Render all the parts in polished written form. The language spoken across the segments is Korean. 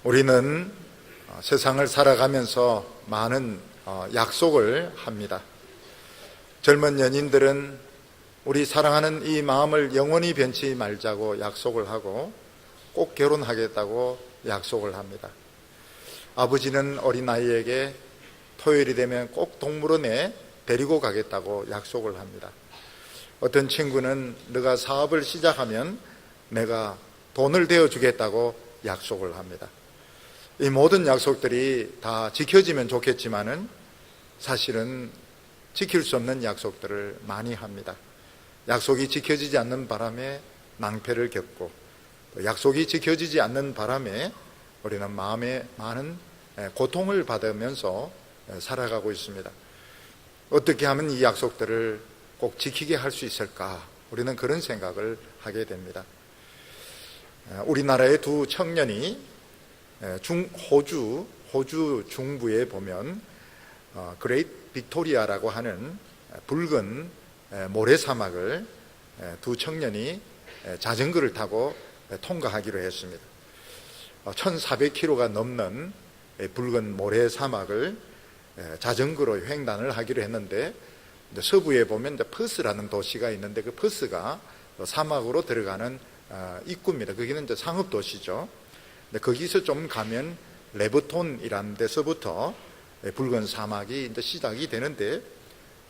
우리는 세상을 살아가면서 많은 약속을 합니다. 젊은 연인들은 우리 사랑하는 이 마음을 영원히 변치 말자고 약속을 하고 꼭 결혼하겠다고 약속을 합니다. 아버지는 어린아이에게 토요일이 되면 꼭 동물원에 데리고 가겠다고 약속을 합니다. 어떤 친구는 너가 사업을 시작하면 내가 돈을 대어주겠다고 약속을 합니다. 이 모든 약속들이 다 지켜지면 좋겠지만은 사실은 지킬 수 없는 약속들을 많이 합니다. 약속이 지켜지지 않는 바람에 낭패를 겪고 약속이 지켜지지 않는 바람에 우리는 마음에 많은 고통을 받으면서 살아가고 있습니다. 어떻게 하면 이 약속들을 꼭 지키게 할 수 있을까? 우리는 그런 생각을 하게 됩니다. 우리나라의 두 청년이 호주 중부에 보면 그레이트 빅토리아라고 하는 붉은 모래사막을 두 청년이 자전거를 타고 통과하기로 했습니다. 1400km가 넘는 붉은 모래사막을 자전거로 횡단을 하기로 했는데, 서부에 보면 퍼스라는 도시가 있는데 그 퍼스가 사막으로 들어가는 입구입니다. 거기는 이제 상업도시죠. 거기서 좀 가면 레버톤이라는 데서부터 붉은 사막이 이제 시작이 되는데,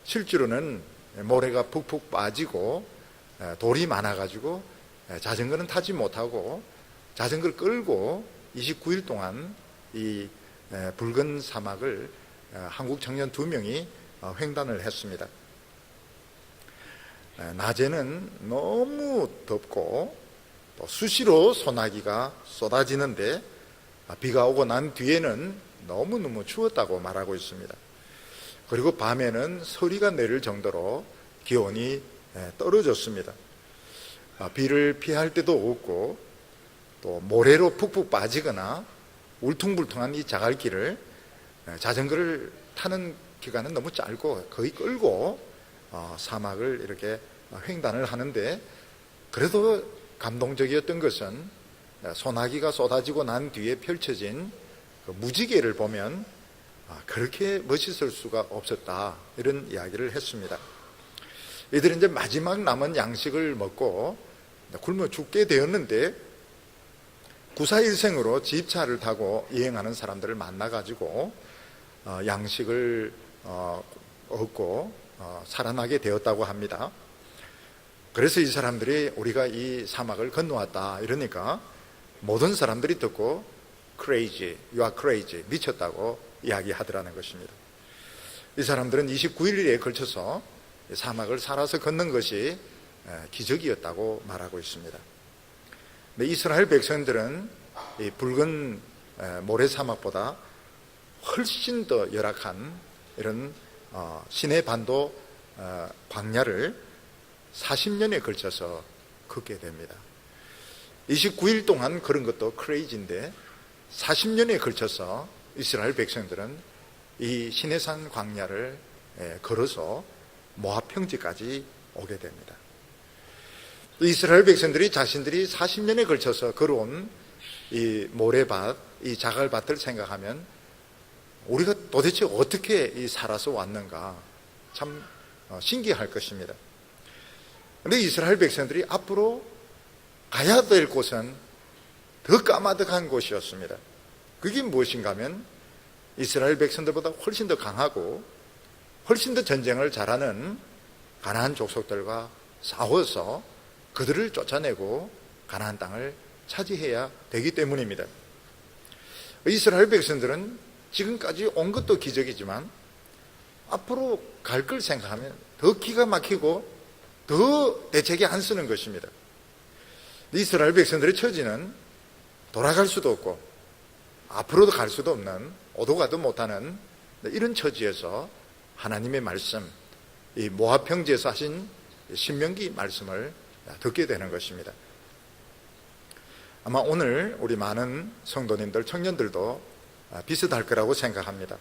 실제로는 모래가 푹푹 빠지고 돌이 많아가지고 자전거는 타지 못하고 자전거를 끌고 29일 동안 이 붉은 사막을 한국 청년 2명이 횡단을 했습니다. 낮에는 너무 덥고 또 수시로 소나기가 쏟아지는데 비가 오고 난 뒤에는 너무너무 추웠다고 말하고 있습니다. 그리고 밤에는 서리가 내릴 정도로 기온이 떨어졌습니다. 비를 피할 데도 없고 또 모래로 푹푹 빠지거나 울퉁불퉁한 이 자갈길을 자전거를 타는 기간은 너무 짧고 거의 끌고 사막을 이렇게 횡단을 하는데, 그래도 감동적이었던 것은 소나기가 쏟아지고 난 뒤에 펼쳐진 그 무지개를 보면 그렇게 멋있을 수가 없었다, 이런 이야기를 했습니다. 이들은 이제 마지막 남은 양식을 먹고 굶어 죽게 되었는데, 구사일생으로 집차를 타고 여행하는 사람들을 만나가지고 양식을 얻고 살아나게 되었다고 합니다. 그래서 이 사람들이 우리가 이 사막을 건너왔다 이러니까 모든 사람들이 듣고 crazy, you are crazy, 미쳤다고 이야기하더라는 것입니다. 이 사람들은 29일에 걸쳐서 사막을 살아서 걷는 것이 기적이었다고 말하고 있습니다. 근데 이스라엘 백성들은 이 붉은 모래사막보다 훨씬 더 열악한 이런 시내 반도 광야를 40년에 걸쳐서 걷게 됩니다. 29일 동안 걸은 것도 크레이지인데 40년에 걸쳐서 이스라엘 백성들은 이 시내산 광야를 걸어서 모압 평지까지 오게 됩니다. 이스라엘 백성들이 자신들이 40년에 걸쳐서 걸어온 이 모래밭, 이 자갈밭을 생각하면 우리가 도대체 어떻게 살아서 왔는가 참 신기할 것입니다. 그런데 이스라엘 백성들이 앞으로 가야 될 곳은 더 까마득한 곳이었습니다. 그게 무엇인가 하면 이스라엘 백성들보다 훨씬 더 강하고 훨씬 더 전쟁을 잘하는 가나안 족속들과 싸워서 그들을 쫓아내고 가나안 땅을 차지해야 되기 때문입니다. 이스라엘 백성들은 지금까지 온 것도 기적이지만 앞으로 갈 걸 생각하면 더 기가 막히고 더 대책이 안 쓰는 것입니다. 이스라엘 백성들의 처지는 돌아갈 수도 없고 앞으로도 갈 수도 없는, 오도 가도 못하는 이런 처지에서 하나님의 말씀, 이 모압 평지에서 하신 신명기 말씀을 듣게 되는 것입니다. 아마 오늘 우리 많은 성도님들, 청년들도 비슷할 거라고 생각합니다.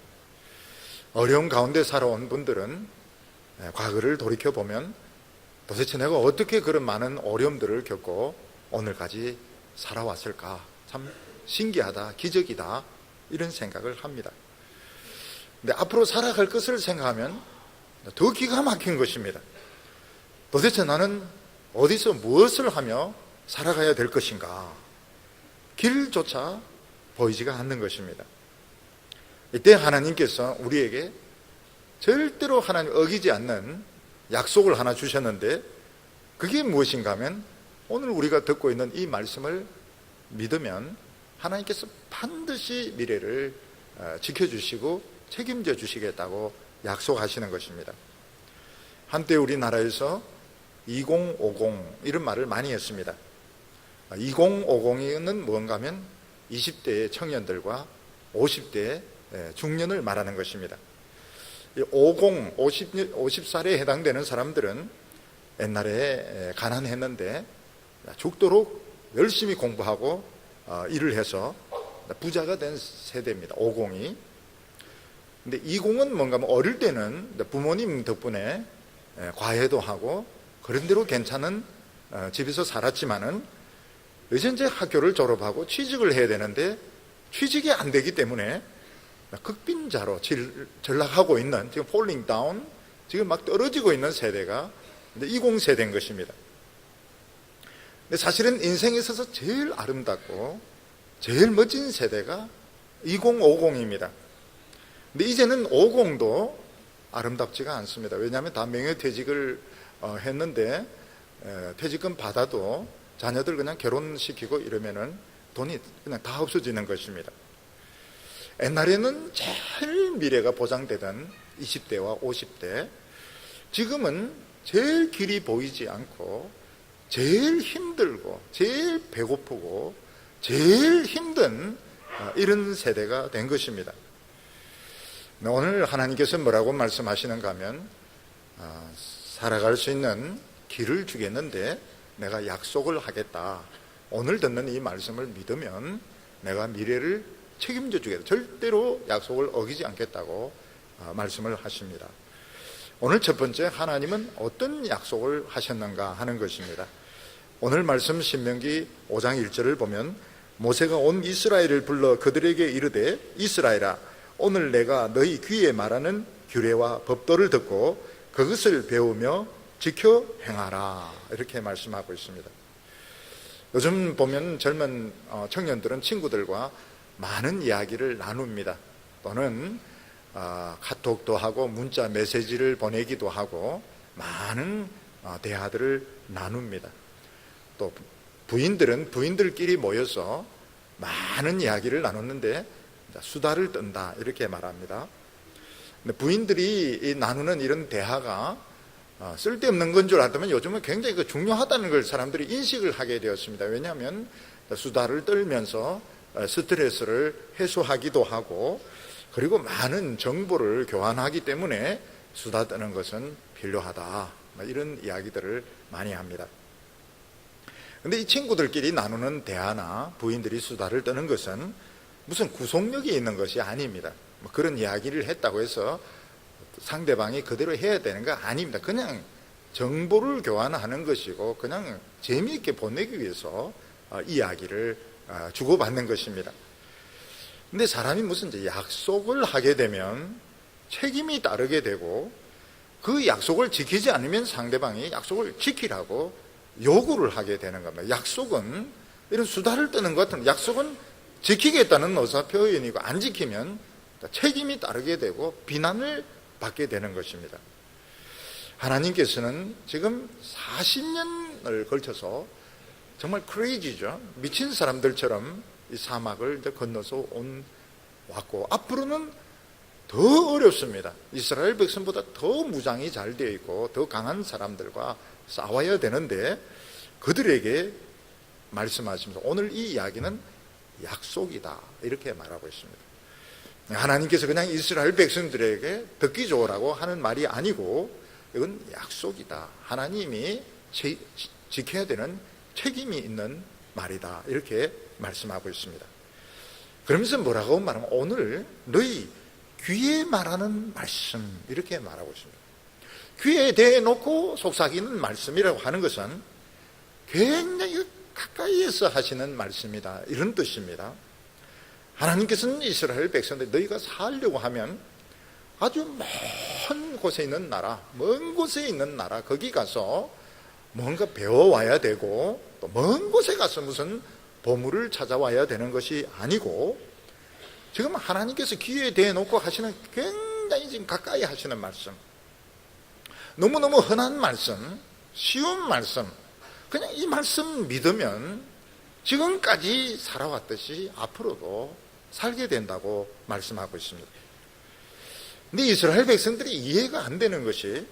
어려운 가운데 살아온 분들은 과거를 돌이켜보면 도대체 내가 어떻게 그런 많은 어려움들을 겪고 오늘까지 살아왔을까 참 신기하다, 기적이다, 이런 생각을 합니다. 근데 앞으로 살아갈 것을 생각하면 더 기가 막힌 것입니다. 도대체 나는 어디서 무엇을 하며 살아가야 될 것인가? 길조차 보이지가 않는 것입니다. 이때 하나님께서 우리에게 절대로 하나님 어기지 않는 약속을 하나 주셨는데, 그게 무엇인가 하면 오늘 우리가 듣고 있는 이 말씀을 믿으면 하나님께서 반드시 미래를 지켜주시고 책임져 주시겠다고 약속하시는 것입니다. 한때 우리나라에서 2050 이런 말을 많이 했습니다. 2050은 뭔가 하면 20대의 청년들과 50대의 중년을 말하는 것입니다. 50살에 해당되는 사람들은 옛날에 가난했는데 죽도록 열심히 공부하고 일을 해서 부자가 된 세대입니다. 50이. 근데 20은 뭔가 하면 어릴 때는 부모님 덕분에 과외도 하고 그런 대로 괜찮은 집에서 살았지만은 이제 학교를 졸업하고 취직을 해야 되는데 취직이 안 되기 때문에 극빈자로 전락하고 있는, 지금 폴링 다운, 지금 막 떨어지고 있는 세대가 20세대인 것입니다. 근데 사실은 인생에 있어서 제일 아름답고 제일 멋진 세대가 2050입니다. 근데 이제는 50도 아름답지가 않습니다. 왜냐하면 다 명예퇴직을 했는데 퇴직금 받아도 자녀들 그냥 결혼시키고 이러면은 돈이 그냥 다 없어지는 것입니다. 옛날에는 제일 미래가 보장되던 20대와 50대, 지금은 제일 길이 보이지 않고 제일 힘들고 제일 배고프고 제일 힘든 이런 세대가 된 것입니다. 오늘 하나님께서 뭐라고 말씀하시는가 하면 살아갈 수 있는 길을 주겠는데 내가 약속을 하겠다. 오늘 듣는 이 말씀을 믿으면 내가 미래를 책임져 주겠다. 절대로 약속을 어기지 않겠다고 말씀을 하십니다. 오늘 첫 번째, 하나님은 어떤 약속을 하셨는가 하는 것입니다. 오늘 말씀 신명기 5장 1절을 보면 모세가 온 이스라엘을 불러 그들에게 이르되 이스라엘아, 오늘 내가 너희 귀에 말하는 규례와 법도를 듣고 그것을 배우며 지켜 행하라, 이렇게 말씀하고 있습니다. 요즘 보면 젊은 청년들은 친구들과 많은 이야기를 나눕니다. 또는 카톡도 하고 문자 메시지를 보내기도 하고 많은 대화들을 나눕니다. 또 부인들은 부인들끼리 모여서 많은 이야기를 나눴는데 수다를 떤다, 이렇게 말합니다. 근데 부인들이 나누는 이런 대화가 쓸데없는 건 줄 알았다면 요즘은 굉장히 중요하다는 걸 사람들이 인식을 하게 되었습니다. 왜냐하면 수다를 떨면서 스트레스를 해소하기도 하고 그리고 많은 정보를 교환하기 때문에 수다 떠는 것은 필요하다, 이런 이야기들을 많이 합니다. 그런데 이 친구들끼리 나누는 대화나 부인들이 수다를 떠는 것은 무슨 구속력이 있는 것이 아닙니다. 그런 이야기를 했다고 해서 상대방이 그대로 해야 되는 거 아닙니다. 그냥 정보를 교환하는 것이고 그냥 재미있게 보내기 위해서 이야기를 주고받는 것입니다. 근데 사람이 무슨 이제 약속을 하게 되면 책임이 따르게 되고 그 약속을 지키지 않으면 상대방이 약속을 지키라고 요구를 하게 되는 겁니다. 약속은 이런 수다를 떠는 것 같은, 약속은 지키겠다는 의사표현이고 안 지키면 책임이 따르게 되고 비난을 받게 되는 것입니다. 하나님께서는 지금 40년을 걸쳐서 정말 크레이지죠. 미친 사람들처럼 이 사막을 이제 건너서 왔고 앞으로는 더 어렵습니다. 이스라엘 백성보다 더 무장이 잘 되어 있고 더 강한 사람들과 싸워야 되는데 그들에게 말씀하시면서 오늘 이 이야기는 약속이다, 이렇게 말하고 있습니다. 하나님께서 그냥 이스라엘 백성들에게 듣기 좋으라고 하는 말이 아니고 이건 약속이다. 하나님이 지켜야 되는 책임이 있는 말이다, 이렇게 말씀하고 있습니다. 그러면서 뭐라고 말하면 오늘 너희 귀에 말하는 말씀, 이렇게 말하고 있습니다. 귀에 대놓고 속삭이는 말씀이라고 하는 것은 굉장히 가까이에서 하시는 말씀이다, 이런 뜻입니다. 하나님께서는 이스라엘 백성들, 너희가 살려고 하면 아주 먼 곳에 있는 나라, 먼 곳에 있는 나라, 거기 가서 뭔가 배워와야 되고, 또 먼 곳에 가서 무슨 보물을 찾아와야 되는 것이 아니고, 지금 하나님께서 기회에 대해놓고 하시는 굉장히 지금 가까이 하시는 말씀, 너무너무 흔한 말씀, 쉬운 말씀, 그냥 이 말씀 믿으면 지금까지 살아왔듯이 앞으로도 살게 된다고 말씀하고 있습니다. 근데 이스라엘 백성들이 이해가 안 되는 것이,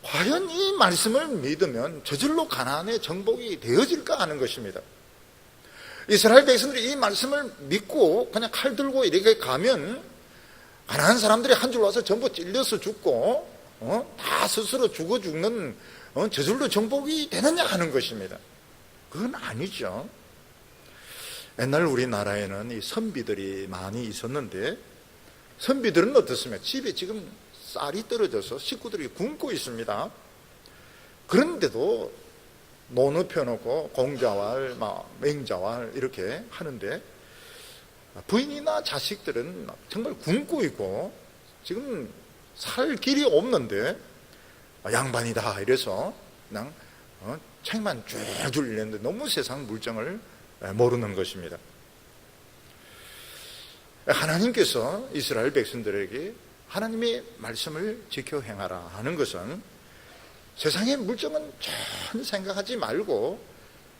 과연 이 말씀을 믿으면 저절로 가나안의 정복이 되어질까 하는 것입니다. 이스라엘 백성들이 이 말씀을 믿고 그냥 칼 들고 이렇게 가면 가나안 사람들이 한 줄 와서 전부 찔려서 죽고 다 스스로 죽어 죽는 저절로 정복이 되느냐 하는 것입니다. 그건 아니죠. 옛날 우리나라에는 이 선비들이 많이 있었는데, 선비들은 어떻습니까? 집에 지금 쌀이 떨어져서 식구들이 굶고 있습니다. 그런데도 논을 펴놓고 공자왈, 맹자왈 이렇게 하는데, 부인이나 자식들은 정말 굶고 있고 지금 살 길이 없는데 양반이다 이래서 그냥 책만 줄줄 읽는데 너무 세상 물정을 모르는 것입니다. 하나님께서 이스라엘 백성들에게 하나님의 말씀을 지켜 행하라 하는 것은 세상의 물정은 전혀 생각하지 말고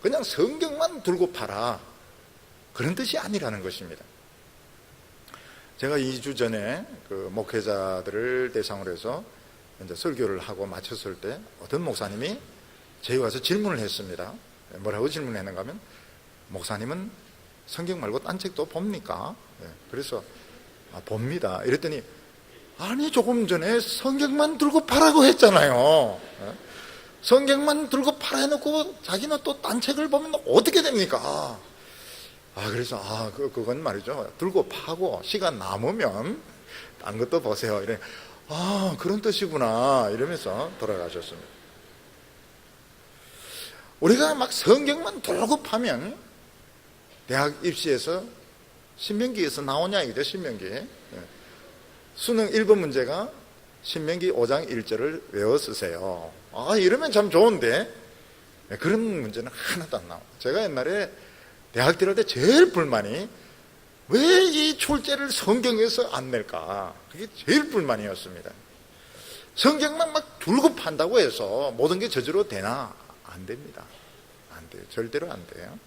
그냥 성경만 들고 팔아, 그런 뜻이 아니라는 것입니다. 제가 2주 전에 그 목회자들을 대상으로 해서 이제 설교를 하고 마쳤을 때 어떤 목사님이 저희 와서 질문을 했습니다. 뭐라고 질문했는가 하면, 목사님은 성경 말고 딴 책도 봅니까? 그래서 봅니다. 이랬더니, 아니 조금 전에 성경만 들고 파라고 했잖아요. 성경만 들고 팔아 해놓고 자기는 또 딴 책을 보면 어떻게 됩니까? 그래서 그건 말이죠, 들고 파고 시간 남으면 딴 것도 보세요. 이래. 그런 뜻이구나 이러면서 돌아가셨습니다. 우리가 막 성경만 들고 파면 대학 입시에서 신명기에서 나오냐 이거죠. 신명기 수능 1번 문제가 신명기 5장 1절을 외워 쓰세요. 이러면 참 좋은데 그런 문제는 하나도 안 나와요. 제가 옛날에 대학 들어갈 때 제일 불만이, 왜 이 출제를 성경에서 안 낼까, 그게 제일 불만이었습니다. 성경만 막 들고 판다고 해서 모든 게 저절로 되나? 안 됩니다. 안 돼요. 절대로 안 돼요.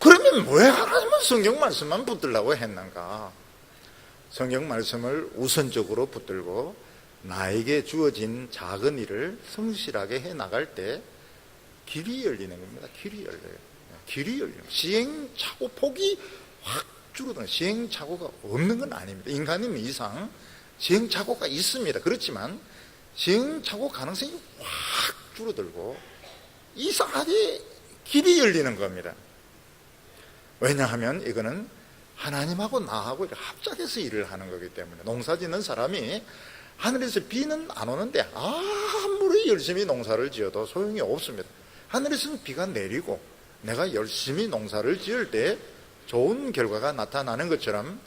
그러면 왜 하나님은 성경 말씀만 붙들라고 했는가? 성경 말씀을 우선적으로 붙들고 나에게 주어진 작은 일을 성실하게 해 나갈 때 길이 열리는 겁니다. 길이 열려요. 길이 열려요. 시행착오 폭이 확 줄어드는, 시행착오가 없는 건 아닙니다. 인간이면 이상 시행착오가 있습니다. 그렇지만 시행착오 가능성이 확 줄어들고 이상하게 길이 열리는 겁니다. 왜냐하면 이거는 하나님하고 나하고 합작해서 일을 하는 거기 때문에, 농사 짓는 사람이 하늘에서 비는 안 오는데 아무리 열심히 농사를 지어도 소용이 없습니다. 하늘에서는 비가 내리고 내가 열심히 농사를 지을 때 좋은 결과가 나타나는 것처럼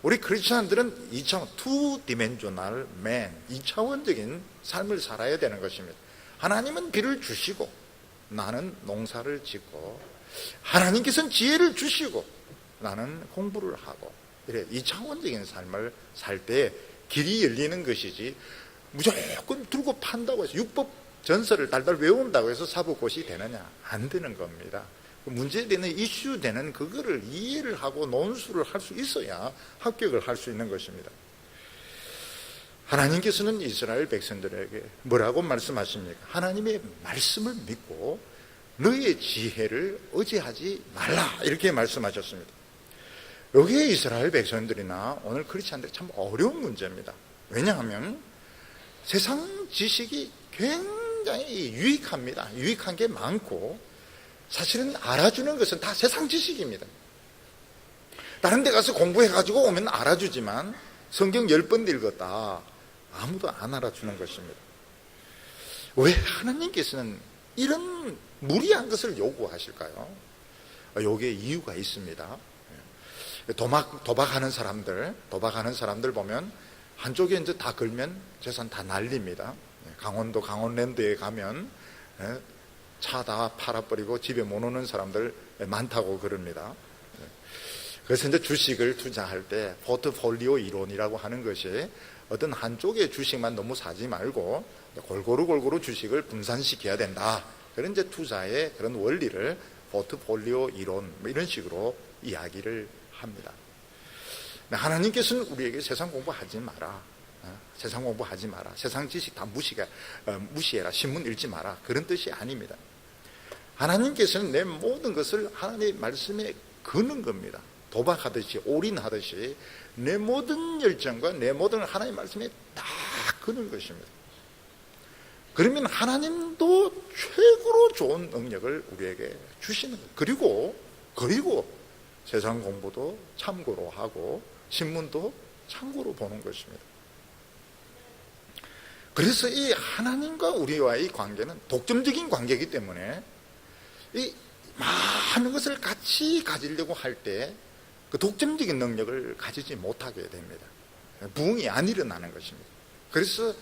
우리 크리스천들은 2차원, two dimensional man, 2차원적인 삶을 살아야 되는 것입니다. 하나님은 비를 주시고 나는 농사를 짓고, 하나님께서는 지혜를 주시고 나는 공부를 하고, 이래 2차원적인 삶을 살 때 길이 열리는 것이지, 무조건 들고 판다고 해서 율법 전설을 달달 외운다고 해서 사법고시 되느냐? 안 되는 겁니다. 문제되는 이슈 되는 그거를 이해를 하고 논술을 할 수 있어야 합격을 할 수 있는 것입니다. 하나님께서는 이스라엘 백성들에게 뭐라고 말씀하십니까? 하나님의 말씀을 믿고 너의 지혜를 의지하지 말라, 이렇게 말씀하셨습니다. 여기에 이스라엘 백성들이나 오늘 크리스찬들이 참 어려운 문제입니다. 왜냐하면 세상 지식이 굉장히 유익합니다. 유익한 게 많고, 사실은 알아주는 것은 다 세상 지식입니다. 다른 데 가서 공부해가지고 오면 알아주지만 성경 10번 읽었다, 아무도 안 알아주는 것입니다. 왜 하나님께서는 이런 무리한 것을 요구하실까요? 여기에 이유가 있습니다. 도박하는 사람들 보면 한쪽에 이제 다 걸면 재산 다 날립니다. 강원도 강원랜드에 가면 차 다 팔아버리고 집에 못 오는 사람들 많다고 그럽니다. 그래서 이제 주식을 투자할 때 포트폴리오 이론이라고 하는 것이 어떤 한쪽의 주식만 너무 사지 말고 골고루 주식을 분산시켜야 된다. 그런 이제 투자의 그런 원리를 포트폴리오 이론 이런 식으로 이야기를 합니다. 하나님께서는 우리에게 세상 공부하지 마라. 세상 공부하지 마라. 세상 지식 다 무시해라. 신문 읽지 마라. 그런 뜻이 아닙니다. 하나님께서는 내 모든 것을 하나님의 말씀에 거는 겁니다. 도박하듯이 올인하듯이 내 모든 열정과 내 모든 하나님의 말씀에 다 거는 것입니다. 그러면 하나님도 최고로 좋은 능력을 우리에게 주시는 거예요. 그리고 세상 공부도 참고로 하고 신문도 참고로 보는 것입니다. 그래서 이 하나님과 우리와의 관계는 독점적인 관계이기 때문에 이 많은 것을 같이 가지려고 할 때 그 독점적인 능력을 가지지 못하게 됩니다. 부흥이 안 일어나는 것입니다. 그래서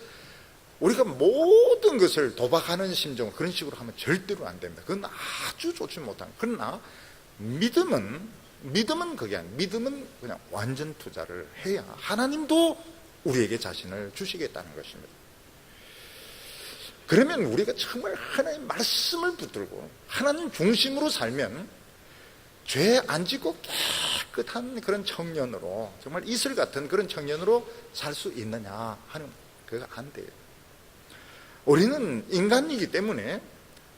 우리가 모든 것을 도박하는 심정으로 그런 식으로 하면 절대로 안 됩니다. 그건 아주 좋지 못한. 그러나 믿음은 그게 아니에요. 믿음은 그냥 완전 투자를 해야 하나님도 우리에게 자신을 주시겠다는 것입니다. 그러면 우리가 정말 하나님의 말씀을 붙들고 하나님 중심으로 살면 죄 안 짓고 깨끗한 그런 청년으로, 정말 이슬 같은 그런 청년으로 살 수 있느냐 하는, 그거 안 돼요. 우리는 인간이기 때문에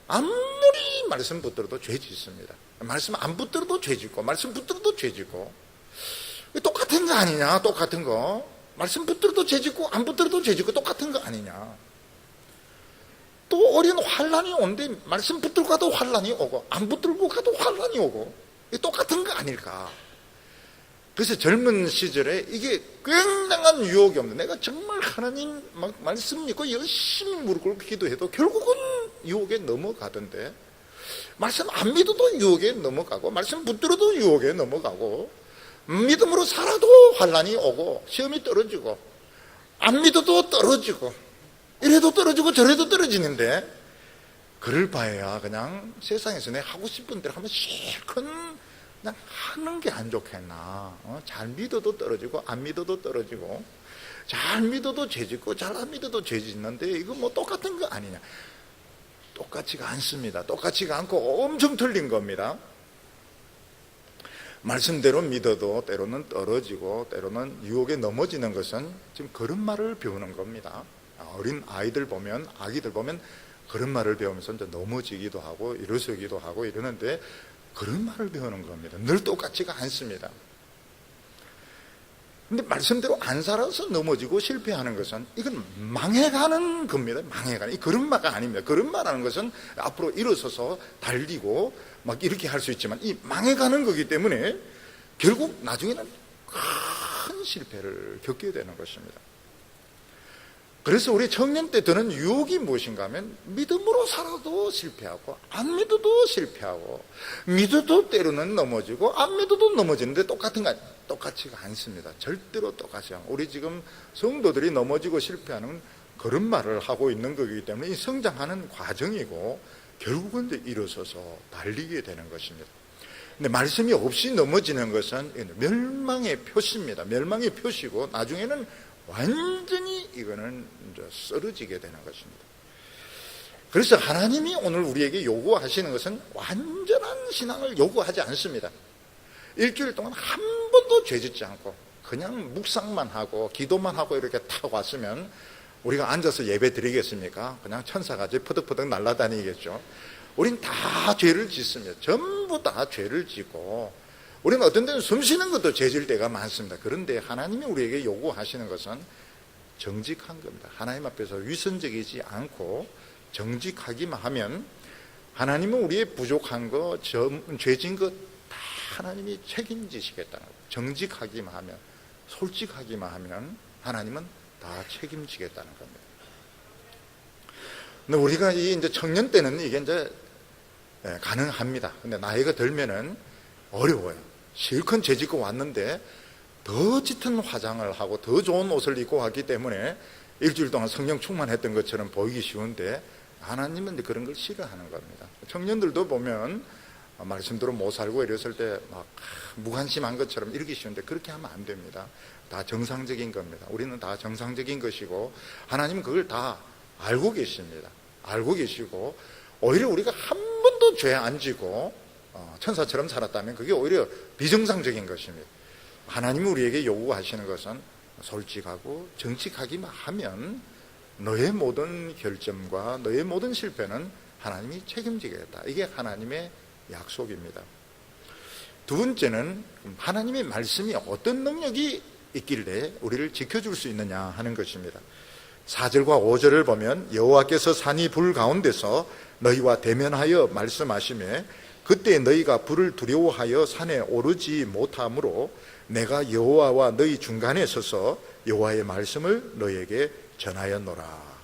아무리 말씀 붙들어도 죄 짓습니다. 말씀 안 붙들어도 죄 짓고 말씀 붙들어도 죄 짓고. 똑같은 거 아니냐? 똑같은 거. 말씀 붙들어도 죄 짓고 안 붙들어도 죄 짓고 똑같은 거 아니냐? 또 어린 환란이 온데 말씀 붙들고 가도 환란이 오고 안 붙들고 가도 환란이 오고, 똑같은 거 아닐까? 그래서 젊은 시절에 이게 굉장한 유혹이 없는, 내가 정말 하나님 말씀 믿고 열심히 무릎 꿇고 기도해도 결국은 유혹에 넘어가던데, 말씀 안 믿어도 유혹에 넘어가고 말씀 붙들어도 유혹에 넘어가고, 믿음으로 살아도 환란이 오고 시험이 떨어지고, 안 믿어도 떨어지고, 이래도 떨어지고 저래도 떨어지는데, 그럴 바에야 그냥 세상에서 내 하고 싶은 대로 하면 실컷 그냥 하는 게 안 좋겠나. 잘 믿어도 떨어지고 안 믿어도 떨어지고, 잘 믿어도 죄 짓고 잘 안 믿어도 죄 짓는데 이거 뭐 똑같은 거 아니냐? 똑같지가 않습니다. 똑같지가 않고 엄청 틀린 겁니다. 말씀대로 믿어도 때로는 떨어지고 때로는 유혹에 넘어지는 것은 지금 그런 말을 배우는 겁니다. 어린 아이들 보면, 아기들 보면 그런 말을 배우면서 이제 넘어지기도 하고 일어서기도 하고 이러는데, 그런 말을 배우는 겁니다. 늘 똑같지가 않습니다. 근데 말씀대로 안 살아서 넘어지고 실패하는 것은 이건 망해가는 겁니다. 망해가는. 이 그런 말가 아닙니다. 그런 말하는 것은 앞으로 일어서서 달리고 막 이렇게 할 수 있지만, 이 망해가는 거기 때문에 결국 나중에는 큰 실패를 겪게 되는 것입니다. 그래서 우리 청년 때 드는 유혹이 무엇인가 하면, 믿음으로 살아도 실패하고 안 믿어도 실패하고, 믿어도 때로는 넘어지고 안 믿어도 넘어지는데 똑같은 거 아니에요. 똑같지가 않습니다. 절대로 똑같지 않아요. 우리 지금 성도들이 넘어지고 실패하는 그런 말을 하고 있는 거기 때문에 이 성장하는 과정이고 결국은 이제 일어서서 달리게 되는 것입니다. 근데 말씀이 없이 넘어지는 것은 멸망의 표시입니다. 멸망의 표시고 나중에는 완전히 이거는 이제 쓰러지게 되는 것입니다. 그래서 하나님이 오늘 우리에게 요구하시는 것은 완전한 신앙을 요구하지 않습니다. 일주일 동안 한 번도 죄짓지 않고 그냥 묵상만 하고 기도만 하고 이렇게 탁 왔으면 우리가 앉아서 예배 드리겠습니까? 그냥 천사같이 퍼덕퍼덕 날아다니겠죠. 우린 다 죄를 짓습니다. 전부 다 죄를 짓고, 우리는 어떤 때는 숨 쉬는 것도 죄질 때가 많습니다. 그런데 하나님이 우리에게 요구하시는 것은 정직한 겁니다. 하나님 앞에서 위선적이지 않고 정직하기만 하면 하나님은 우리의 부족한 거, 죄진 것 다 하나님이 책임지시겠다는 거예요. 정직하기만 하면, 솔직하기만 하면 하나님은 다 책임지겠다는 겁니다. 근데 우리가 이제 청년 때는 이게 이제 가능합니다. 근데 나이가 들면은 어려워요. 실컷 죄짓고 왔는데 더 짙은 화장을 하고 더 좋은 옷을 입고 왔기 때문에 일주일 동안 성령 충만했던 것처럼 보이기 쉬운데 하나님은 그런 걸 싫어하는 겁니다. 청년들도 보면 말씀대로 못 살고 이랬을 때 막 무관심한 것처럼 이러기 쉬운데 그렇게 하면 안 됩니다. 다 정상적인 겁니다. 우리는 다 정상적인 것이고 하나님은 그걸 다 알고 계십니다. 알고 계시고 오히려 우리가 한 번도 죄 안 지고 천사처럼 살았다면 그게 오히려 비정상적인 것입니다. 하나님이 우리에게 요구하시는 것은 솔직하고 정직하기만 하면 너의 모든 결점과 너의 모든 실패는 하나님이 책임지겠다. 이게 하나님의 약속입니다. 두 번째는 하나님의 말씀이 어떤 능력이 있길래 우리를 지켜줄 수 있느냐 하는 것입니다. 4절과 5절을 보면 여호와께서 산이 불 가운데서 너희와 대면하여 말씀하시매 그때 너희가 불을 두려워하여 산에 오르지 못하므로 내가 여호와와 너희 중간에 서서 여호와의 말씀을 너희에게 전하였노라.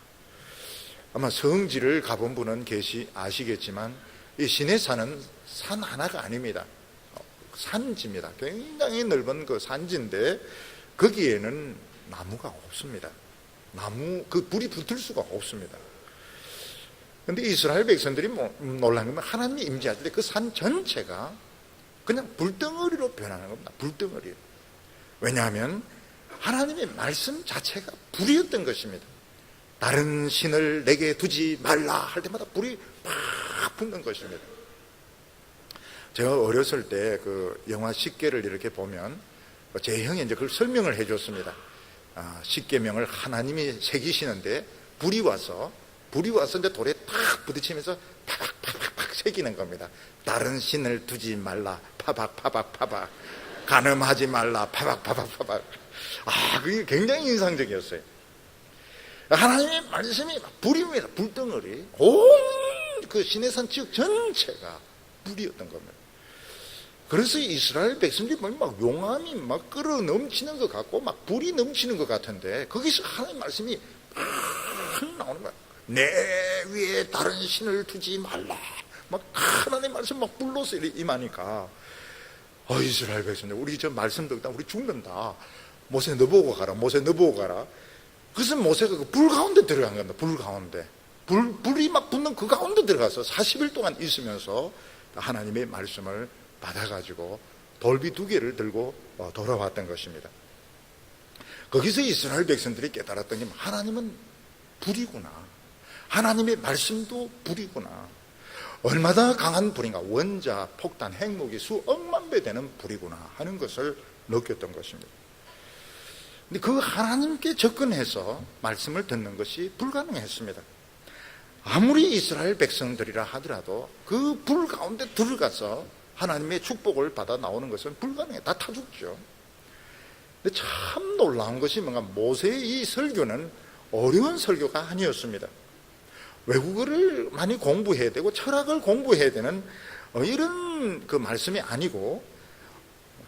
아마 성지를 가본 분은 아시겠지만 이 시내산은 산 하나가 아닙니다. 산지입니다. 굉장히 넓은 그 산지인데 거기에는 나무가 없습니다. 그 불이 붙을 수가 없습니다. 그런데 이스라엘 백성들이 놀란 건 하나님이 임재할 때 그 산 전체가 그냥 불덩어리로 변하는 겁니다. 불덩어리. 왜냐하면 하나님의 말씀 자체가 불이었던 것입니다. 다른 신을 내게 두지 말라 할 때마다 불이 팍 붙는 것입니다. 제가 어렸을 때 그 영화 십계를 이렇게 보면 제 형이 이제 그걸 설명을 해줬습니다. 십계명을 하나님이 새기시는데 불이 와서 이제 돌에 탁 부딪히면서 파박파박팍 새기는 겁니다. 다른 신을 두지 말라 파박파박파박, 간음하지 말라 파박파박파박. 그게 굉장히 인상적이었어요. 하나님의 말씀이 불입니다. 불덩어리. 온 그 시내산 지역 전체가 불이었던 겁니다. 그래서 이스라엘 백성들이 보면 막 용암이 막 끓어 넘치는 것 같고 막 불이 넘치는 것 같은데 거기서 하나님의 말씀이 막 나오는 거야. 내 위에 다른 신을 두지 말라. 막 하나님의 말씀 막 불러서 임하니까 이스라엘 백성들 우리 저 말씀 듣다 우리 죽는다. 모세 너 보고 가라. 모세 너 보고 가라. 그래서 모세가 그 불 가운데 들어간 겁니다. 불 가운데. 불이 막 붙는 그 가운데 들어가서 40일 동안 있으면서 하나님의 말씀을 받아가지고 돌비 2개를 들고 돌아왔던 것입니다. 거기서 이스라엘 백성들이 깨달았던 게 하나님은 불이구나. 하나님의 말씀도 불이구나. 얼마나 강한 불인가. 원자, 폭탄, 핵무기 수억만 배 되는 불이구나 하는 것을 느꼈던 것입니다. 근데 그 하나님께 접근해서 말씀을 듣는 것이 불가능했습니다. 아무리 이스라엘 백성들이라 하더라도 그 불 가운데 들어가서 하나님의 축복을 받아 나오는 것은 불가능해. 다 타 죽죠. 근데 참 놀라운 것이 뭔가 모세의 이 설교는 어려운 설교가 아니었습니다. 외국어를 많이 공부해야 되고 철학을 공부해야 되는 이런 그 말씀이 아니고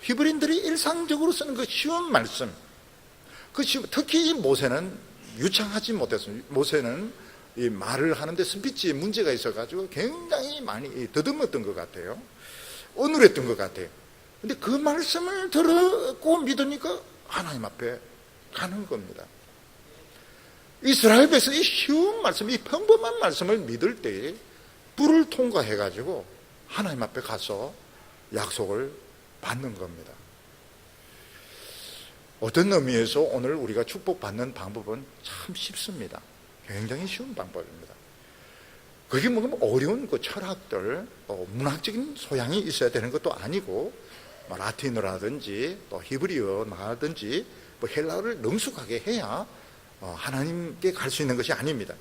히브리인들이 일상적으로 쓰는 그 쉬운 말씀. 특히 이 모세는 유창하지 못했습니다. 모세는 이 말을 하는데 스피치에 문제가 있어가지고 굉장히 많이 더듬었던 것 같아요. 어눌했던 것 같아요. 근데 그 말씀을 들었고 믿으니까 하나님 앞에 가는 겁니다. 이스라엘 백성이 쉬운 말씀, 이 평범한 말씀을 믿을 때에 불을 통과해가지고 하나님 앞에 가서 약속을 받는 겁니다. 어떤 의미에서 오늘 우리가 축복받는 방법은 참 쉽습니다. 굉장히 쉬운 방법입니다. 그게 뭐 어려운 그 철학들, 또 문학적인 소양이 있어야 되는 것도 아니고, 라틴어라든지 또 히브리어라든지 뭐 헬라어를 능숙하게 해야 하나님께 갈 수 있는 것이 아닙니다.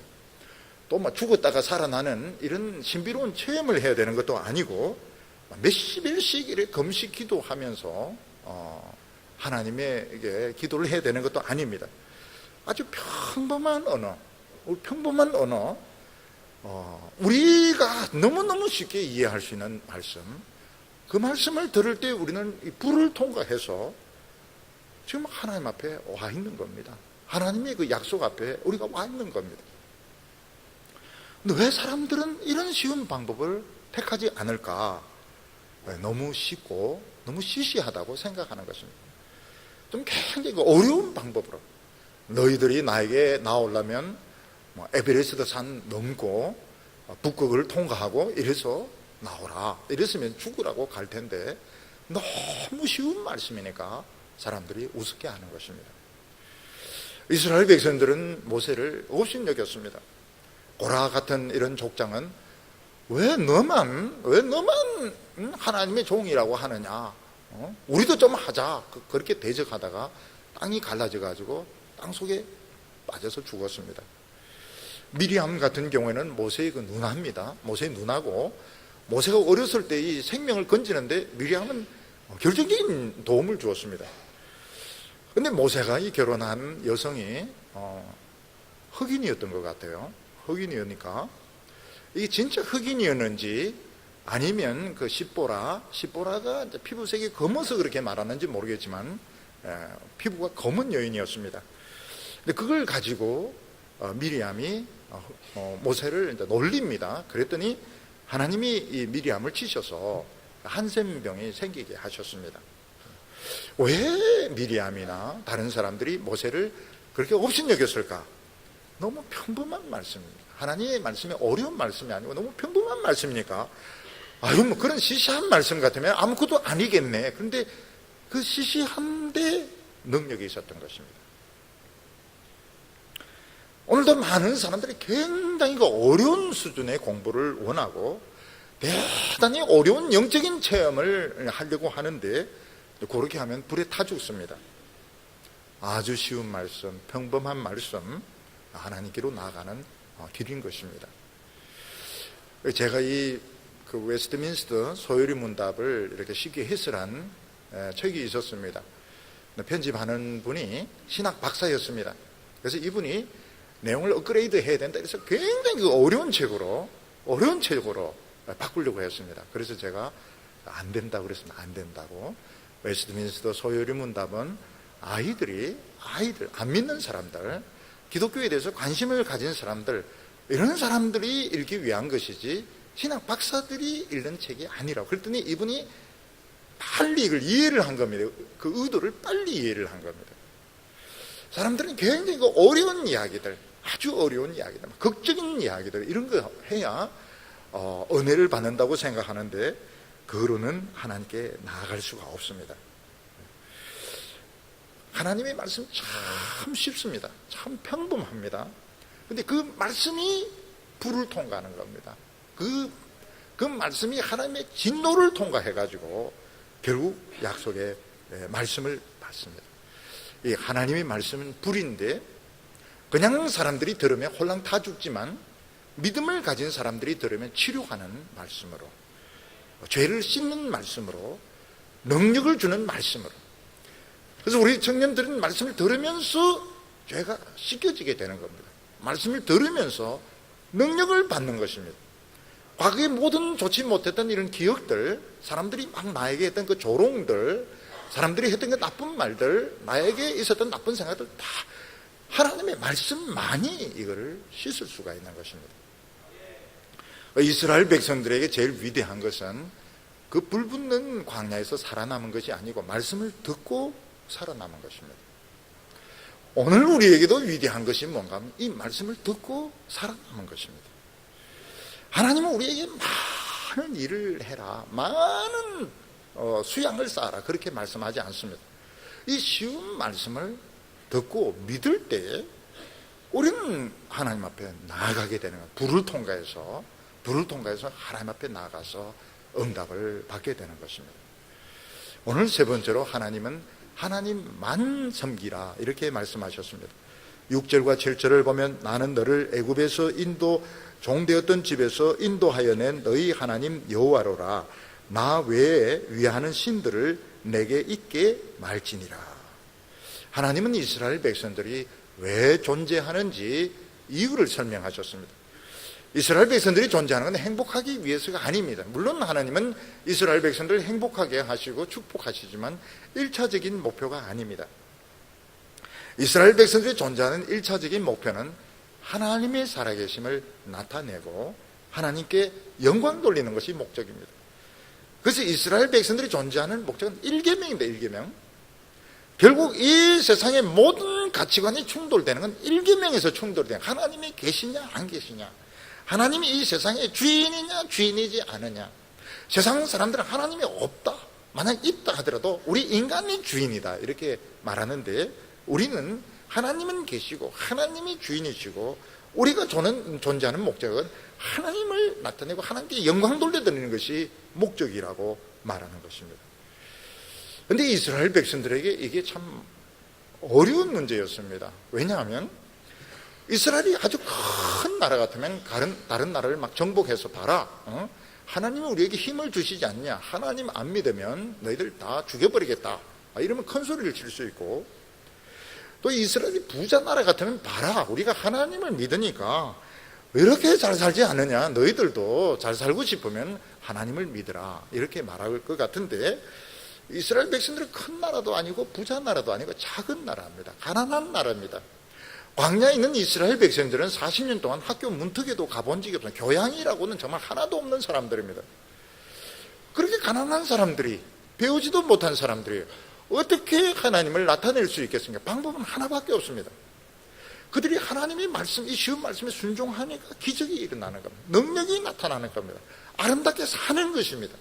또 죽었다가 살아나는 이런 신비로운 체험을 해야 되는 것도 아니고, 몇십 일씩 이렇게 금식 기도하면서 하나님에게 기도를 해야 되는 것도 아닙니다. 아주 평범한 언어, 우리가 너무너무 쉽게 이해할 수 있는 말씀, 그 말씀을 들을 때 우리는 이 불을 통과해서 지금 하나님 앞에 와 있는 겁니다. 하나님의 그 약속 앞에 우리가 와 있는 겁니다. 근데 왜 사람들은 이런 쉬운 방법을 택하지 않을까? 너무 쉽고 너무 시시하다고 생각하는 것입니다. 좀 굉장히 어려운 방법으로 너희들이 나에게 나오려면 에베레스트 산 넘고 북극을 통과하고 이래서 나오라, 이랬으면 죽으라고 갈 텐데 너무 쉬운 말씀이니까 사람들이 우습게 하는 것입니다. 이스라엘 백성들은 모세를 업신여겼습니다. 고라 같은 이런 족장은 왜 너만 하나님의 종이라고 하느냐, 우리도 좀 하자, 그렇게 대적하다가 땅이 갈라져 가지고 땅 속에 빠져서 죽었습니다. 미리암 같은 경우에는 모세의 그 누나입니다. 모세의 누나고, 모세가 어렸을 때 이 생명을 건지는데 미리암은 결정적인 도움을 주었습니다. 근데 모세가 이 결혼한 여성이 흑인이었던 것 같아요. 흑인이었으니까 이게 진짜 흑인이었는지 아니면 그 십보라가 이제 피부색이 검어서 그렇게 말하는지 모르겠지만 피부가 검은 여인이었습니다. 근데 그걸 가지고 미리암이 모세를 이제 놀립니다. 그랬더니 하나님이 이 미리암을 치셔서 한센병이 생기게 하셨습니다. 왜 미리암이나 다른 사람들이 모세를 그렇게 업신여겼을까? 너무 평범한 말씀입니다. 하나님의 말씀이 어려운 말씀이 아니고 너무 평범한 말씀이니까 뭐 그런 시시한 말씀 같으면 아무것도 아니겠네. 그런데 그 시시한데 능력이 있었던 것입니다. 오늘도 많은 사람들이 굉장히 어려운 수준의 공부를 원하고 대단히 어려운 영적인 체험을 하려고 하는데 그렇게 하면 불에 타 죽습니다. 아주 쉬운 말씀, 평범한 말씀, 하나님께로 나아가는 길인 것입니다. 제가 그 웨스트민스터 소요리 문답을 이렇게 쉽게 해설한 책이 있었습니다. 편집하는 분이 신학 박사였습니다. 그래서 이분이 내용을 업그레이드 해야 된다. 그래서 굉장히 어려운 책으로 바꾸려고 했습니다. 그래서 제가 안 된다고 그랬으면 안 된다고. 웨스트민스터 소요리 문답은 아이들, 안 믿는 사람들, 기독교에 대해서 관심을 가진 사람들, 이런 사람들이 읽기 위한 것이지 신학 박사들이 읽는 책이 아니라고. 그랬더니 이분이 빨리 이걸 이해를 한 겁니다. 그 의도를 빨리 이해를 한 겁니다. 사람들은 굉장히 어려운 이야기들, 아주 어려운 이야기들, 극적인 이야기들, 이런 거 해야 은혜를 받는다고 생각하는데 그로는 하나님께 나아갈 수가 없습니다. 하나님의 말씀 참 쉽습니다. 참 평범합니다. 근데 그 말씀이 불을 통과하는 겁니다. 그 말씀이 하나님의 진노를 통과해가지고 결국 약속의 말씀을 받습니다. 이 하나님의 말씀은 불인데 그냥 사람들이 들으면 홀랑 타 죽지만 믿음을 가진 사람들이 들으면 치료하는 말씀으로, 죄를 씻는 말씀으로, 능력을 주는 말씀으로. 그래서 우리 청년들은 말씀을 들으면서 죄가 씻겨지게 되는 겁니다. 말씀을 들으면서 능력을 받는 것입니다. 과거에 모든 좋지 못했던 이런 기억들, 사람들이 막 나에게 했던 그 조롱들, 사람들이 했던 그 나쁜 말들, 나에게 있었던 나쁜 생각들 다 하나님의 말씀만이 이거를 씻을 수가 있는 것입니다. 이스라엘 백성들에게 제일 위대한 것은 그 불붙는 광야에서 살아남은 것이 아니고 말씀을 듣고 살아남은 것입니다. 오늘 우리에게도 위대한 것이 뭔가 하면 이 말씀을 듣고 살아남은 것입니다. 하나님은 우리에게 많은 일을 해라, 많은 수양을 쌓아라, 그렇게 말씀하지 않습니다. 이 쉬운 말씀을 듣고 믿을 때 우리는 하나님 앞에 나아가게 되는 거예요. 불을 통과해서 하나님 앞에 나아가서 응답을 받게 되는 것입니다. 오늘 세 번째로 하나님은 하나님만 섬기라, 이렇게 말씀하셨습니다. 6절과 7절을 보면 나는 너를 애굽에서 종되었던 집에서 인도하여 낸 너희 하나님 여호와로라. 나 외에 위하는 신들을 내게 있게 말지니라. 하나님은 이스라엘 백성들이 왜 존재하는지 이유를 설명하셨습니다. 이스라엘 백성들이 존재하는 건 행복하기 위해서가 아닙니다. 물론 하나님은 이스라엘 백성들을 행복하게 하시고 축복하시지만 1차적인 목표가 아닙니다. 이스라엘 백성들이 존재하는 1차적인 목표는 하나님의 살아계심을 나타내고 하나님께 영광 돌리는 것이 목적입니다. 그래서 이스라엘 백성들이 존재하는 목적은 1계명입니다. 1계명. 결국 이 세상의 모든 가치관이 충돌되는 건 1계명에서 충돌되는 거예요. 하나님이 계시냐 안 계시냐, 하나님이 이 세상의 주인이냐 주인이지 않느냐. 세상 사람들은 하나님이 없다, 만약 있다 하더라도 우리 인간이 주인이다 이렇게 말하는데, 우리는 하나님은 계시고 하나님이 주인이시고 우리가 존재하는 목적은 하나님을 나타내고 하나님께 영광 돌려드리는 것이 목적이라고 말하는 것입니다. 그런데 이스라엘 백성들에게 이게 참 어려운 문제였습니다. 왜냐하면 이스라엘이 아주 큰 나라 같으면 다른 나라를 막 정복해서 봐라, 하나님은 우리에게 힘을 주시지 않냐, 하나님 안 믿으면 너희들 다 죽여버리겠다, 이러면 큰 소리를 칠 수 있고, 또 이스라엘이 부자 나라 같으면 봐라, 우리가 하나님을 믿으니까 왜 이렇게 잘 살지 않느냐, 너희들도 잘 살고 싶으면 하나님을 믿으라, 이렇게 말할 것 같은데, 이스라엘 백성들은 큰 나라도 아니고 부자 나라도 아니고 작은 나라입니다. 가난한 나라입니다. 광야에 있는 이스라엘 백성들은 40년 동안 학교 문턱에도 가본 적이 없어요. 교양이라고는 정말 하나도 없는 사람들입니다. 그렇게 가난한 사람들이, 배우지도 못한 사람들이 어떻게 하나님을 나타낼 수 있겠습니까? 방법은 하나밖에 없습니다. 그들이 하나님의 말씀, 이 쉬운 말씀에 순종하니까 기적이 일어나는 겁니다. 능력이 나타나는 겁니다. 아름답게 사는 것입니다.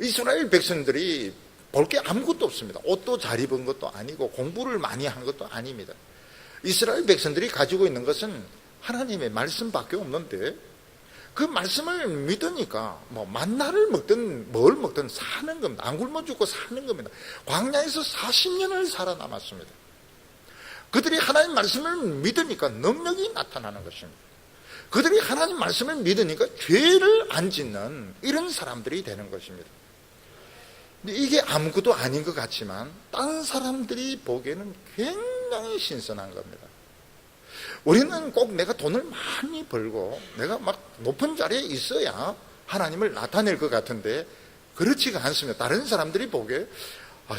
이스라엘 백성들이 볼 게 아무것도 없습니다. 옷도 잘 입은 것도 아니고 공부를 많이 한 것도 아닙니다. 이스라엘 백성들이 가지고 있는 것은 하나님의 말씀밖에 없는데, 그 말씀을 믿으니까 뭐 만나를 먹든 뭘 먹든 사는 겁니다. 안 굶어 죽고 사는 겁니다. 광야에서 40년을 살아남았습니다. 그들이 하나님 말씀을 믿으니까 능력이 나타나는 것입니다. 그들이 하나님 말씀을 믿으니까 죄를 안 짓는 이런 사람들이 되는 것입니다. 근데 이게 아무것도 아닌 것 같지만 다른 사람들이 보기에는 굉장히 신선한 겁니다. 우리는 꼭 내가 돈을 많이 벌고 내가 막 높은 자리에 있어야 하나님을 나타낼 것 같은데 그렇지가 않습니다. 다른 사람들이 보기에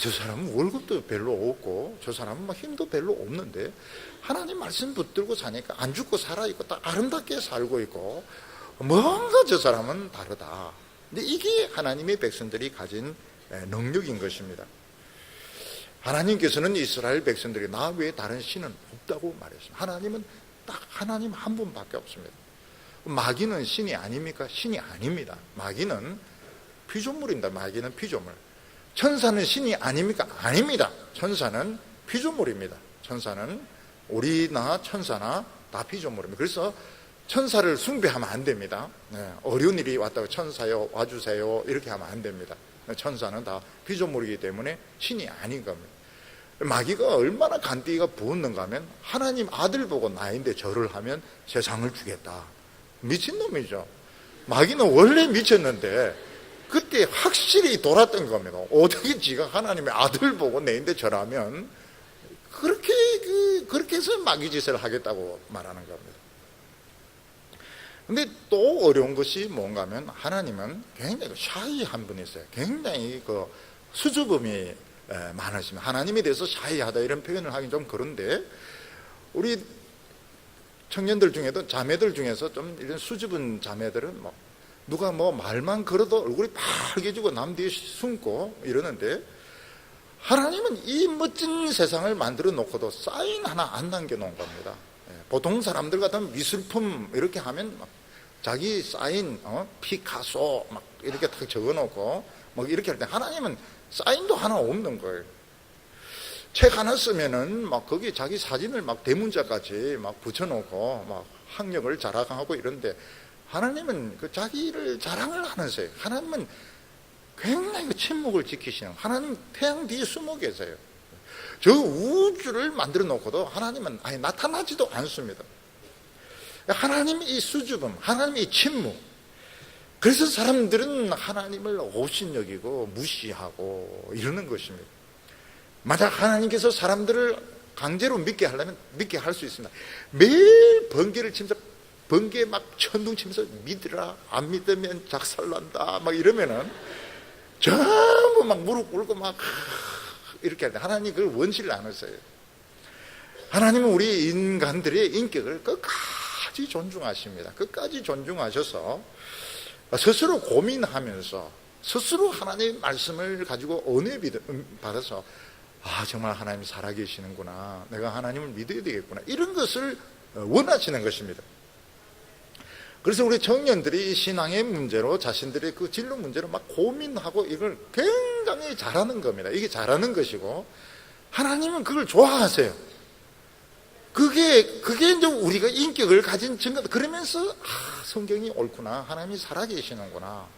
저 사람은 월급도 별로 없고 저 사람은 막 힘도 별로 없는데 하나님 말씀 붙들고 사니까 안 죽고 살아있고 딱 아름답게 살고 있고 뭔가 저 사람은 다르다. 근데 이게 하나님의 백성들이 가진 능력인 것입니다. 하나님께서는 이스라엘 백성들이 나 외에 다른 신은 없다고 말했습니다. 하나님은 딱 하나님 한 분밖에 없습니다. 마귀는 신이 아닙니까? 신이 아닙니다. 마귀는 피조물입니다. 마귀는 피조물. 천사는 신이 아닙니까? 아닙니다. 천사는 피조물입니다. 천사는 우리나 천사나 다 피조물입니다. 그래서 천사를 숭배하면 안 됩니다. 어려운 일이 왔다고 천사요 와주세요 이렇게 하면 안 됩니다. 천사는 다 피조물이기 때문에 신이 아닌 겁니다. 마귀가 얼마나 간띠가 부었는가 하면 하나님 아들 보고 나인데 절을 하면 세상을 주겠다. 미친놈이죠. 마귀는 원래 미쳤는데 그때 확실히 돌았던 겁니다. 어떻게 지가 하나님의 아들 보고 내인데 절하면 그렇게 해서 마귀 짓을 하겠다고 말하는 겁니다. 근데 또 어려운 것이 뭔가 하면 하나님은 굉장히 샤이한 분이세요. 굉장히 수줍음이 많으시면 하나님에 대해서 샤이하다 이런 표현을 하긴 좀 그런데 우리 청년들 중에도 자매들 중에서 좀 이런 수줍은 자매들은 누가 말만 걸어도 얼굴이 빨개지고 남 뒤에 숨고 이러는데 하나님은 이 멋진 세상을 만들어 놓고도 사인 하나 안 남겨놓은 겁니다. 보통 사람들 같으면 미술품 이렇게 하면 자기 사인, 피카소 막 이렇게 딱 적어놓고 이렇게 할 때 하나님은 사인도 하나 없는 거예요. 책 하나 쓰면은 거기 자기 사진을 대문자까지 붙여놓고 학력을 자랑하고 이런데 하나님은 자기를 자랑을 하면서요. 하나님은 굉장히 침묵을 지키시는, 하나님 태양 뒤에 숨어 계세요. 저 우주를 만들어 놓고도 하나님은 아예 나타나지도 않습니다. 하나님의 이 수줍음, 하나님의 이 침묵. 그래서 사람들은 하나님을 업신여기고 무시하고 이러는 것입니다. 만약 하나님께서 사람들을 강제로 믿게 하려면 믿게 할 수 있습니다. 매일 번개를 치면서 번개 천둥 치면서 믿으라, 안 믿으면 작살난다 이러면은 전부 무릎 꿇고 이렇게 할 때 하나님 그걸 원치를 않으세요. 하나님은 우리 인간들의 인격을 끝까지 끝까지 존중하십니다. 끝까지 존중하셔서 스스로 고민하면서 스스로 하나님의 말씀을 가지고 은혜 받아서 정말 하나님 살아계시는구나, 내가 하나님을 믿어야 되겠구나, 이런 것을 원하시는 것입니다. 그래서 우리 청년들이 신앙의 문제로 자신들의 그 진로 문제로 막 고민하고 이걸 굉장히 잘하는 겁니다. 이게 잘하는 것이고, 하나님은 그걸 좋아하세요. 그게 이제 우리가 인격을 가진 증거. 그러면서 성경이 옳구나, 하나님이 살아계시는구나,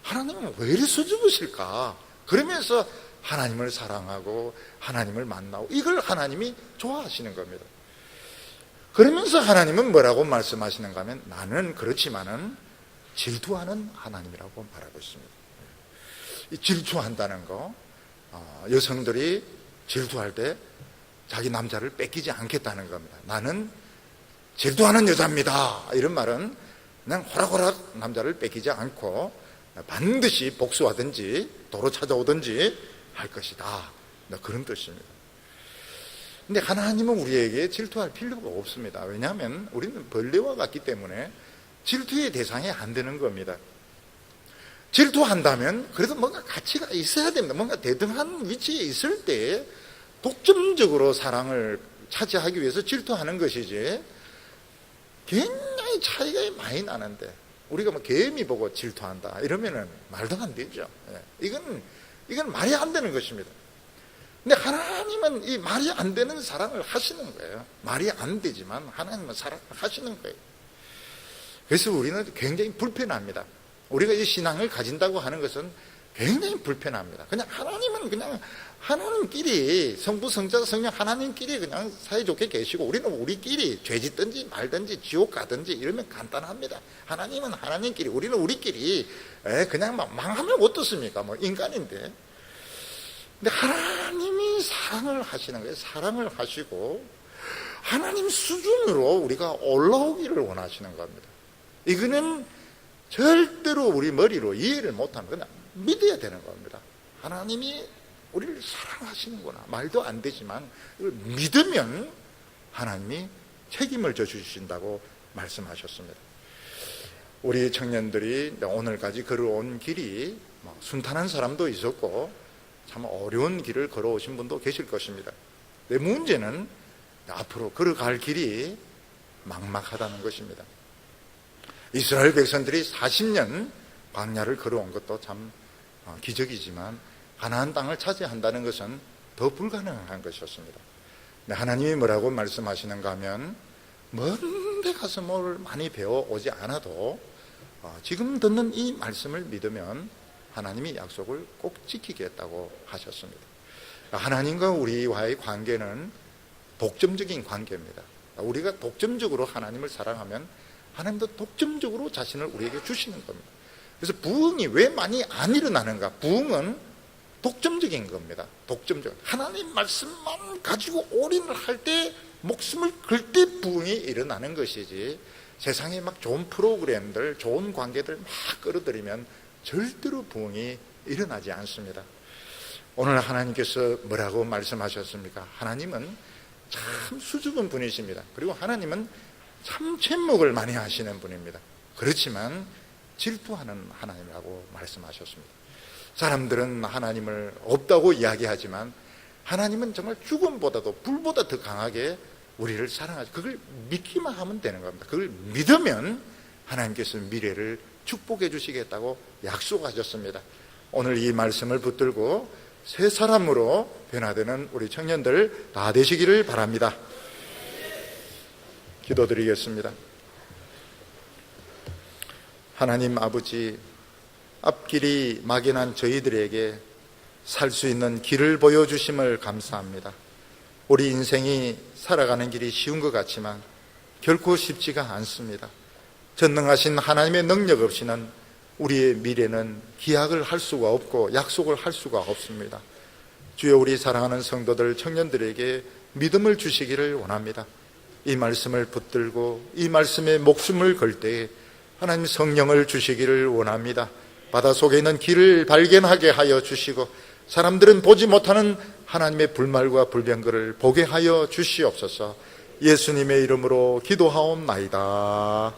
하나님은 왜 이리 수줍으실까, 그러면서 하나님을 사랑하고 하나님을 만나고, 이걸 하나님이 좋아하시는 겁니다. 그러면서 하나님은 뭐라고 말씀하시는가 하면, 나는 그렇지만은 질투하는 하나님이라고 말하고 있습니다. 이 질투한다는 거, 여성들이 질투할 때 자기 남자를 뺏기지 않겠다는 겁니다. 나는 질투하는 여자입니다, 이런 말은 그냥 호락호락 남자를 뺏기지 않고 반드시 복수하든지 도로 찾아오든지 할 것이다, 그런 뜻입니다. 근데 하나님은 우리에게 질투할 필요가 없습니다. 왜냐하면 우리는 벌레와 같기 때문에 질투의 대상이 안 되는 겁니다. 질투한다면 그래도 뭔가 가치가 있어야 됩니다. 뭔가 대등한 위치에 있을 때 독점적으로 사랑을 차지하기 위해서 질투하는 것이지, 굉장히 차이가 많이 나는데 우리가 뭐 개미 보고 질투한다 이러면은 말도 안 되죠. 이건 말이 안 되는 것입니다. 근데 하나님은 이 말이 안 되는 사랑을 하시는 거예요. 말이 안 되지만 하나님은 사랑을 하시는 거예요. 그래서 우리는 굉장히 불편합니다. 우리가 이 신앙을 가진다고 하는 것은 굉장히 불편합니다. 그냥 하나님은 그냥 하나님끼리, 성부, 성자, 성령 하나님끼리 그냥 사이좋게 계시고, 우리는 우리끼리 죄 짓든지 말든지 지옥 가든지 이러면 간단합니다. 하나님은 하나님끼리, 우리는 우리끼리 그냥 막 망하면 어떻습니까? 뭐 인간인데. 근데 하나님이 사랑을 하시는 거예요. 사랑을 하시고 하나님 수준으로 우리가 올라오기를 원하시는 겁니다. 이거는 절대로 우리 머리로 이해를 못하는, 그냥 믿어야 되는 겁니다. 하나님이 우리를 사랑하시는구나, 말도 안 되지만 이걸 믿으면 하나님이 책임을 져주신다고 말씀하셨습니다. 우리 청년들이 오늘까지 걸어온 길이 순탄한 사람도 있었고 참 어려운 길을 걸어오신 분도 계실 것입니다. 내 문제는 앞으로 걸어갈 길이 막막하다는 것입니다. 이스라엘 백성들이 40년 광야를 걸어온 것도 참 기적이지만 가나안 땅을 차지한다는 것은 더 불가능한 것이었습니다. 하나님이 뭐라고 말씀하시는가 하면, 먼 데 가서 뭘 많이 배워오지 않아도 지금 듣는 이 말씀을 믿으면 하나님이 약속을 꼭 지키겠다고 하셨습니다. 하나님과 우리와의 관계는 독점적인 관계입니다. 우리가 독점적으로 하나님을 사랑하면 하나님도 독점적으로 자신을 우리에게 주시는 겁니다. 그래서 부흥이 왜 많이 안 일어나는가? 부흥은 독점적인 겁니다. 독점적. 하나님 말씀만 가지고 올인을 할 때, 목숨을 걸 때 부흥이 일어나는 것이지, 세상에 막 좋은 프로그램들, 좋은 관계들 막 끌어들이면 절대로 부흥이 일어나지 않습니다. 오늘 하나님께서 뭐라고 말씀하셨습니까? 하나님은 참 수줍은 분이십니다. 그리고 하나님은 참 침묵을 많이 하시는 분입니다. 그렇지만 질투하는 하나님이라고 말씀하셨습니다. 사람들은 하나님을 없다고 이야기하지만 하나님은 정말 죽음보다도 불보다 더 강하게 우리를 사랑하죠. 그걸 믿기만 하면 되는 겁니다. 그걸 믿으면 하나님께서 미래를 축복해 주시겠다고 약속하셨습니다. 오늘 이 말씀을 붙들고 새 사람으로 변화되는 우리 청년들 다 되시기를 바랍니다. 기도드리겠습니다. 하나님 아버지, 앞길이 막연한 저희들에게 살 수 있는 길을 보여주심을 감사합니다. 우리 인생이 살아가는 길이 쉬운 것 같지만 결코 쉽지가 않습니다. 전능하신 하나님의 능력 없이는 우리의 미래는 기약을 할 수가 없고 약속을 할 수가 없습니다. 주여, 우리 사랑하는 성도들, 청년들에게 믿음을 주시기를 원합니다. 이 말씀을 붙들고 이 말씀에 목숨을 걸 때에 하나님 성령을 주시기를 원합니다. 바다 속에 있는 길을 발견하게 하여 주시고 사람들은 보지 못하는 하나님의 불말과 불병거를 보게 하여 주시옵소서. 예수님의 이름으로 기도하옵나이다.